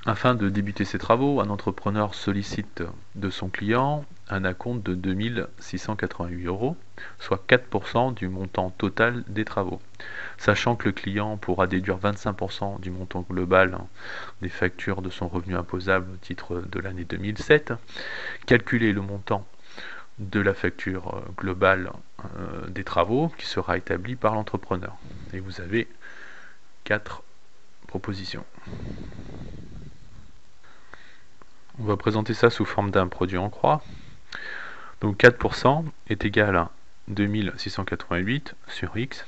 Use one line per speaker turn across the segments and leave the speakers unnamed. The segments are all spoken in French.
Afin de débuter ses travaux, un entrepreneur sollicite de son client un acompte de 2 688 €, soit 4% du montant total des travaux. Sachant que le client pourra déduire 25% du montant global des factures de son revenu imposable au titre de l'année 2007, calculer le montant de la facture globale des travaux qui sera établie par l'entrepreneur. Et vous avez 4 propositions. On va présenter ça sous forme d'un produit en croix. Donc 4% est égal à 2688 sur x.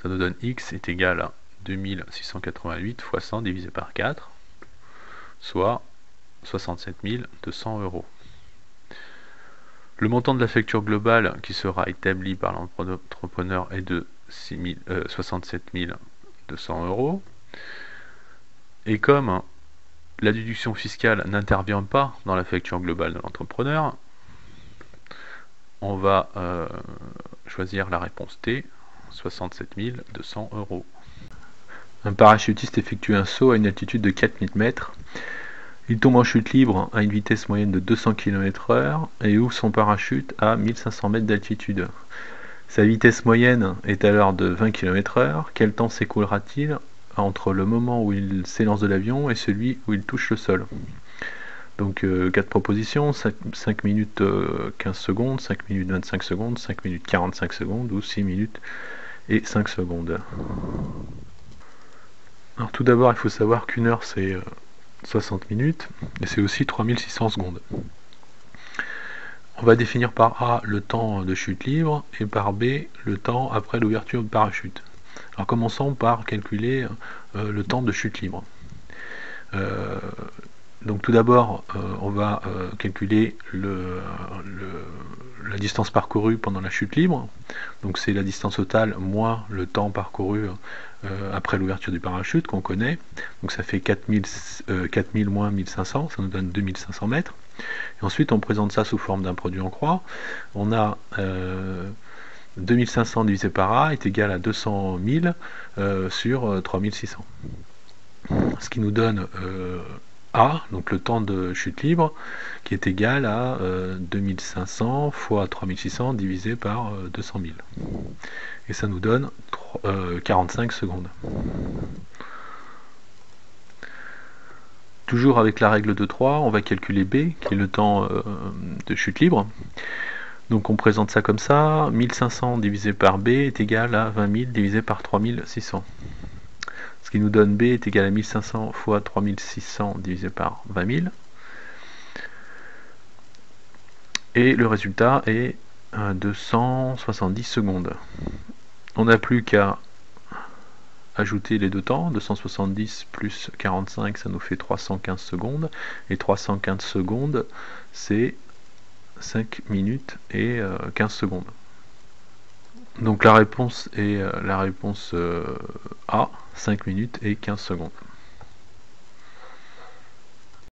Ça nous donne x est égal à 2688 fois 100 divisé par 4, soit 67 200 €. Le montant de la facture globale qui sera établi par l'entrepreneur est de 67 200 €. Et comme la déduction fiscale n'intervient pas dans la facture globale de l'entrepreneur, on va choisir la réponse T, 67 200 €. Un parachutiste effectue un saut à une altitude de 4000 mètres. Il tombe en chute libre à une vitesse moyenne de 200 km/h et ouvre son parachute à 1500 mètres d'altitude. Sa vitesse moyenne est alors de 20 km/h. Quel temps s'écoulera-t-il entre le moment où il s'élance de l'avion et celui où il touche le sol? Donc 4 propositions, 5 minutes 15 secondes, 5 minutes 25 secondes, 5 minutes 45 secondes ou 6 minutes et 5 secondes. Alors tout d'abord il faut savoir qu'une heure c'est 60 minutes et c'est aussi 3600 secondes. On va définir par A le temps de chute libre et par B le temps après l'ouverture du parachute. Alors commençons par calculer le temps de chute libre. Donc tout d'abord on va calculer la distance parcourue pendant la chute libre. Donc c'est la distance totale moins le temps parcouru après l'ouverture du parachute qu'on connaît. Donc ça fait 4000 moins 1500, ça nous donne 2500 mètres. Et ensuite on présente ça sous forme d'un produit en croix. On a 2500 divisé par A est égal à 200 000 sur 3600. Ce qui nous donne A, donc le temps de chute libre, qui est égal à 2500 fois 3600 divisé par 200 000. Et ça nous donne 45 secondes. Toujours avec la règle de 3, on va calculer B, qui est le temps de chute libre. Donc on présente ça comme ça, 1500 divisé par B est égal à 20 000 divisé par 3600. Ce qui nous donne B est égal à 1500 fois 3600 divisé par 20 000. Et le résultat est 270 secondes. On n'a plus qu'à ajouter les deux temps, 270 plus 45 ça nous fait 315 secondes, et 315 secondes c'est 5 minutes et 15 secondes. Donc la réponse est la réponse A, 5 minutes et 15 secondes.